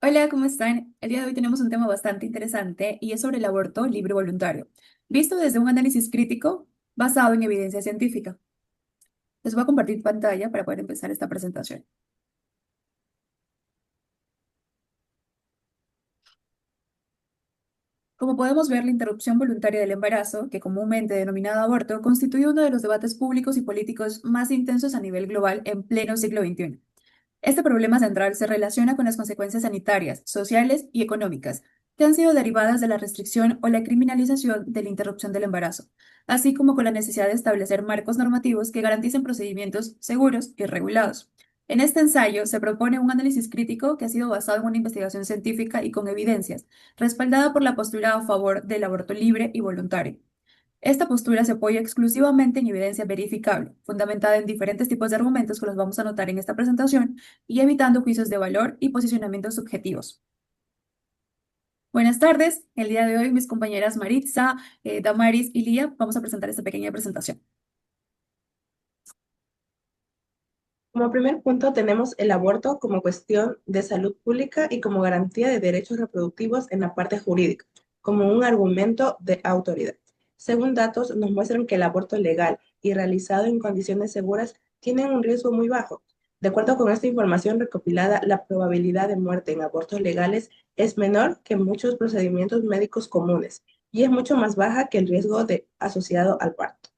Hola, ¿cómo están? El día de hoy tenemos un tema bastante interesante y es sobre el aborto libre y voluntario, visto desde un análisis crítico basado en evidencia científica. Les voy a compartir pantalla para poder empezar esta presentación. Como podemos ver, la interrupción voluntaria del embarazo, que comúnmente denominado aborto, constituye uno de los debates públicos y políticos más intensos a nivel global en pleno siglo XXI. Este problema central se relaciona con las consecuencias sanitarias, sociales y económicas que han sido derivadas de la restricción o la criminalización de la interrupción del embarazo, así como con la necesidad de establecer marcos normativos que garanticen procedimientos seguros y regulados. En este ensayo se propone un análisis crítico que ha sido basado en una investigación científica y con evidencias, respaldada por la postura a favor del aborto libre y voluntario. Esta postura se apoya exclusivamente en evidencia verificable, fundamentada en diferentes tipos de argumentos que los vamos a notar en esta presentación y evitando juicios de valor y posicionamientos subjetivos. Buenas tardes. El día de hoy mis compañeras Maritza, Damaris y Lía vamos a presentar esta pequeña presentación. Como primer punto tenemos el aborto como cuestión de salud pública y como garantía de derechos reproductivos en la parte jurídica, como un argumento de autoridad. Según datos, nos muestran que el aborto legal y realizado en condiciones seguras tienen un riesgo muy bajo. De acuerdo con esta información recopilada, la probabilidad de muerte en abortos legales es menor que en muchos procedimientos médicos comunes y es mucho más baja que el riesgo asociado al parto.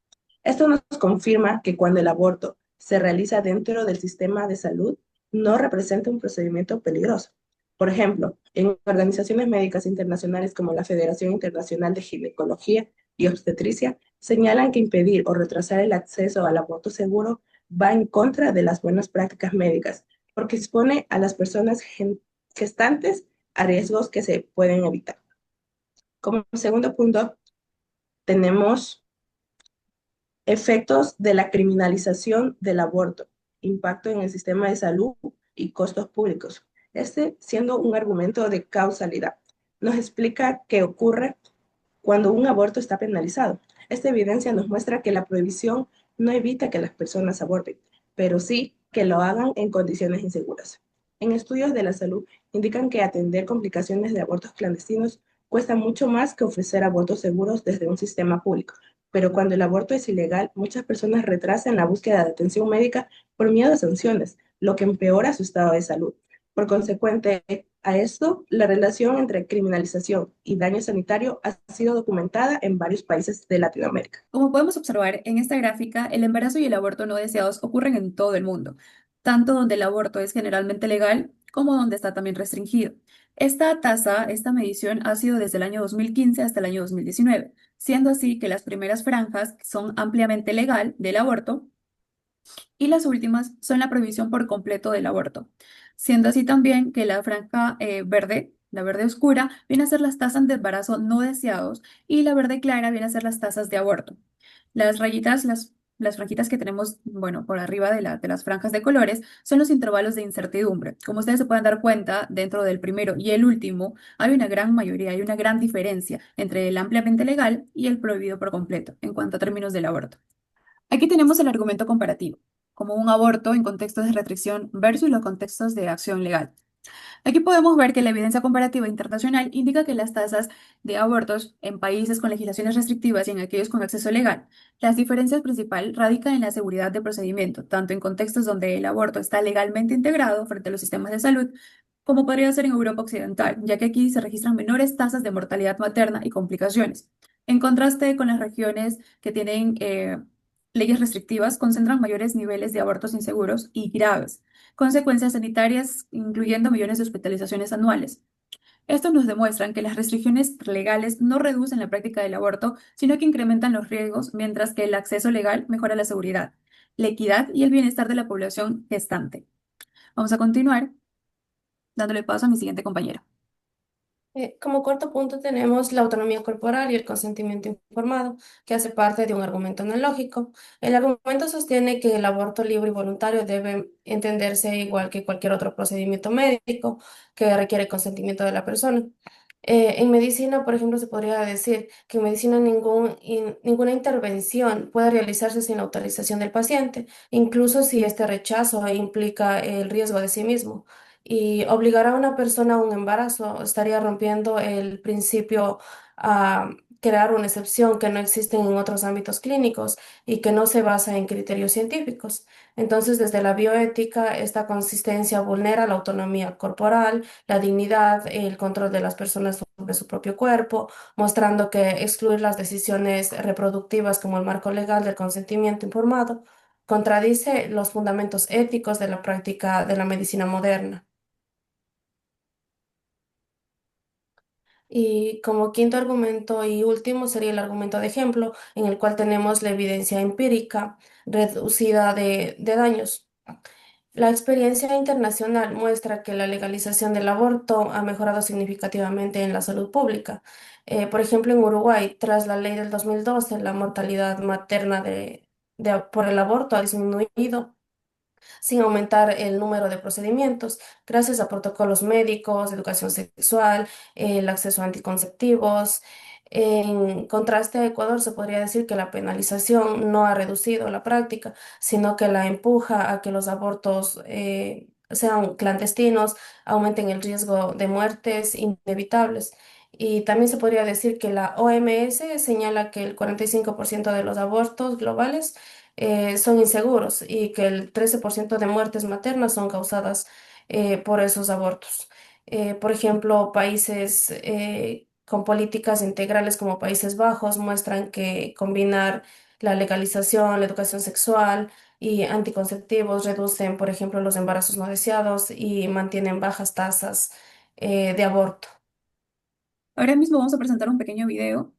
Esto nos confirma que cuando el aborto se realiza dentro del sistema de salud, no representa un procedimiento peligroso. Por ejemplo, en organizaciones médicas internacionales como la Federación Internacional de Ginecología y Obstetricia, señalan que impedir o retrasar el acceso al aborto seguro va en contra de las buenas prácticas médicas, porque expone a las personas gestantes a riesgos que se pueden evitar. Como segundo punto, tenemos efectos de la criminalización del aborto, impacto en el sistema de salud y costos públicos. Este siendo un argumento de causalidad. Nos explica qué ocurre cuando un aborto está penalizado. Esta evidencia nos muestra que la prohibición no evita que las personas aborten, pero sí que lo hagan en condiciones inseguras. En estudios de la salud indican que atender complicaciones de abortos clandestinos cuesta mucho más que ofrecer abortos seguros desde un sistema público. Pero cuando el aborto es ilegal, muchas personas retrasan la búsqueda de atención médica por miedo a sanciones, lo que empeora su estado de salud. Por consecuente, a esto, la relación entre criminalización y daño sanitario ha sido documentada en varios países de Latinoamérica. Como podemos observar en esta gráfica, el embarazo y el aborto no deseados ocurren en todo el mundo, tanto donde el aborto es generalmente legal como donde está también restringido. Esta medición ha sido desde el año 2015 hasta el año 2019, siendo así que las primeras franjas son ampliamente legal del aborto y las últimas son la prohibición por completo del aborto, siendo así también que la franja verde, la verde oscura, viene a ser las tasas de embarazo no deseados y la verde clara viene a ser las tasas de aborto. Las rayitas, las franjitas que tenemos, bueno, por arriba de las franjas de colores son los intervalos de incertidumbre. Como ustedes se pueden dar cuenta, dentro del primero y el último hay una gran mayoría, hay una gran diferencia entre el ampliamente legal y el prohibido por completo en cuanto a términos del aborto. Aquí tenemos el argumento comparativo, como un aborto en contextos de restricción versus los contextos de acción legal. Aquí podemos ver que la evidencia comparativa internacional indica que las tasas de abortos en países con legislaciones restrictivas y en aquellos con acceso legal, las diferencias principales radican en la seguridad de procedimiento, tanto en contextos donde el aborto está legalmente integrado frente a los sistemas de salud, como podría ser en Europa Occidental, ya que aquí se registran menores tasas de mortalidad materna y complicaciones. En contraste con las regiones que tienen leyes restrictivas, concentran mayores niveles de abortos inseguros y graves consecuencias sanitarias, incluyendo millones de hospitalizaciones anuales. Estos nos demuestran que las restricciones legales no reducen la práctica del aborto, sino que incrementan los riesgos, mientras que el acceso legal mejora la seguridad, la equidad y el bienestar de la población gestante. Vamos a continuar dándole paso a mi siguiente compañero. Como cuarto punto tenemos la autonomía corporal y el consentimiento informado, que hace parte de un argumento analógico. El argumento sostiene que el aborto libre y voluntario debe entenderse igual que cualquier otro procedimiento médico que requiere consentimiento de la persona. En medicina, por ejemplo, se podría decir que en medicina ninguna intervención puede realizarse sin la autorización del paciente, incluso si este rechazo implica el riesgo de sí mismo. Y obligar a una persona a un embarazo estaría rompiendo el principio a crear una excepción que no existe en otros ámbitos clínicos y que no se basa en criterios científicos. Entonces, desde la bioética, esta consistencia vulnera la autonomía corporal, la dignidad, el control de las personas sobre su propio cuerpo, mostrando que excluir las decisiones reproductivas como el marco legal del consentimiento informado contradice los fundamentos éticos de la práctica de la medicina moderna. Y como quinto argumento y último sería el argumento de ejemplo, en el cual tenemos la evidencia empírica reducida de daños. La experiencia internacional muestra que la legalización del aborto ha mejorado significativamente en la salud pública. Por ejemplo, en Uruguay, tras la ley del 2012, la mortalidad materna por el aborto ha disminuido sin aumentar el número de procedimientos, gracias a protocolos médicos, educación sexual, el acceso a anticonceptivos. En contraste a Ecuador, se podría decir que la penalización no ha reducido la práctica, sino que la empuja a que los abortos sean clandestinos, aumenten el riesgo de muertes inevitables. Y también se podría decir que la OMS señala que el 45% de los abortos globales son inseguros y que el 13% de muertes maternas son causadas por esos abortos. Por ejemplo, países con políticas integrales como Países Bajos muestran que combinar la legalización, la educación sexual y anticonceptivos reducen, por ejemplo, los embarazos no deseados y mantienen bajas tasas de aborto. Ahora mismo vamos a presentar un pequeño video.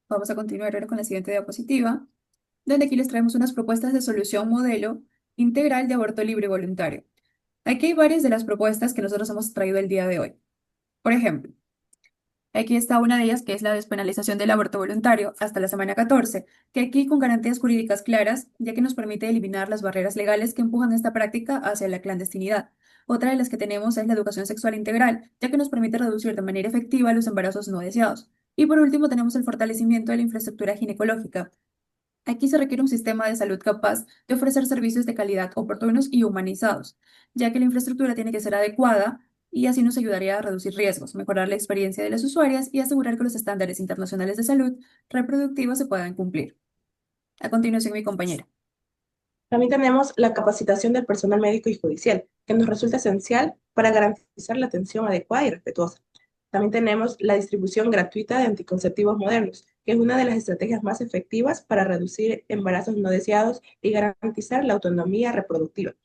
Vamos a continuar ahora con la siguiente diapositiva, donde aquí les traemos unas propuestas de solución modelo integral de aborto libre y voluntario. Aquí hay varias de las propuestas que nosotros hemos traído el día de hoy. Por ejemplo, aquí está una de ellas que es la despenalización del aborto voluntario hasta la semana 14, que aquí con garantías jurídicas claras, ya que nos permite eliminar las barreras legales que empujan esta práctica hacia la clandestinidad. Otra de las que tenemos es la educación sexual integral, ya que nos permite reducir de manera efectiva los embarazos no deseados. Y por último tenemos el fortalecimiento de la infraestructura ginecológica. Aquí se requiere un sistema de salud capaz de ofrecer servicios de calidad oportunos y humanizados, ya que la infraestructura tiene que ser adecuada y así nos ayudaría a reducir riesgos, mejorar la experiencia de las usuarias y asegurar que los estándares internacionales de salud reproductiva se puedan cumplir. A continuación, mi compañera. También tenemos la capacitación del personal médico y judicial, que nos resulta esencial para garantizar la atención adecuada y respetuosa. También tenemos la distribución gratuita de anticonceptivos modernos, que es una de las estrategias más efectivas para reducir embarazos no deseados y garantizar la autonomía reproductiva.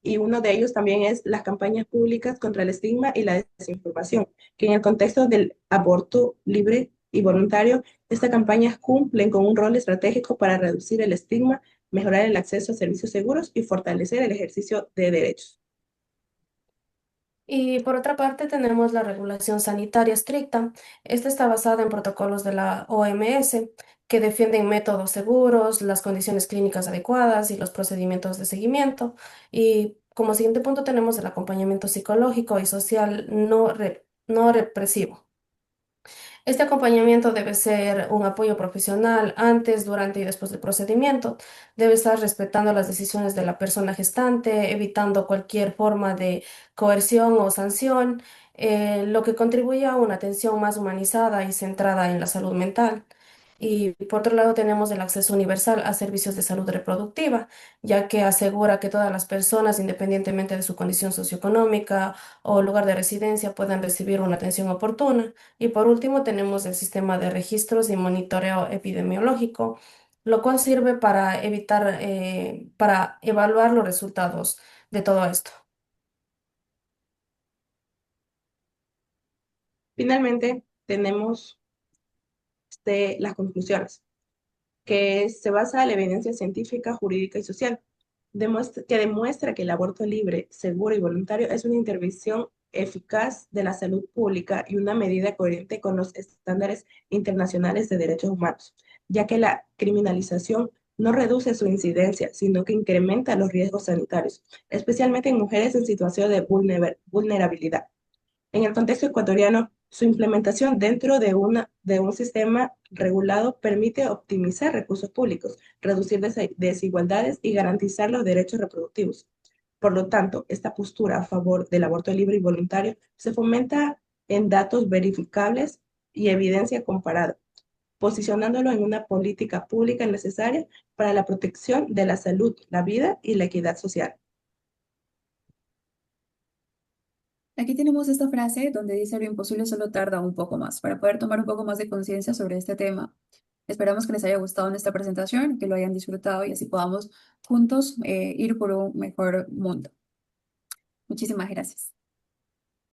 Y uno de ellos también es las campañas públicas contra el estigma y la desinformación, que en el contexto del aborto libre y voluntario, estas campañas cumplen con un rol estratégico para reducir el estigma, mejorar el acceso a servicios seguros y fortalecer el ejercicio de derechos. Y por otra parte tenemos la regulación sanitaria estricta. Esta está basada en protocolos de la OMS que defienden métodos seguros, las condiciones clínicas adecuadas y los procedimientos de seguimiento. Y como siguiente punto tenemos el acompañamiento psicológico y social no represivo. Este acompañamiento debe ser un apoyo profesional antes, durante y después del procedimiento. Debe estar respetando las decisiones de la persona gestante, evitando cualquier forma de coerción o sanción. lo que contribuye a una atención más humanizada y centrada en la salud mental. Y por otro lado tenemos el acceso universal a servicios de salud reproductiva, ya que asegura que todas las personas, independientemente de su condición socioeconómica o lugar de residencia, puedan recibir una atención oportuna. Y por último tenemos el sistema de registros y monitoreo epidemiológico, lo cual sirve para para evaluar los resultados de todo esto. Finalmente, tenemos las conclusiones, que se basa en la evidencia científica, jurídica y social, que demuestra que el aborto libre, seguro y voluntario es una intervención eficaz de la salud pública y una medida coherente con los estándares internacionales de derechos humanos, ya que la criminalización no reduce su incidencia, sino que incrementa los riesgos sanitarios, especialmente en mujeres en situación de vulnerabilidad. En el contexto ecuatoriano, su implementación dentro de un sistema regulado permite optimizar recursos públicos, reducir desigualdades y garantizar los derechos reproductivos. Por lo tanto, esta postura a favor del aborto libre y voluntario se fomenta en datos verificables y evidencia comparada, posicionándolo en una política pública necesaria para la protección de la salud, la vida y la equidad social. Aquí tenemos esta frase donde dice lo imposible solo tarda un poco más para poder tomar un poco más de conciencia sobre este tema. Esperamos que les haya gustado nuestra presentación, que lo hayan disfrutado y así podamos juntos ir por un mejor mundo. Muchísimas gracias.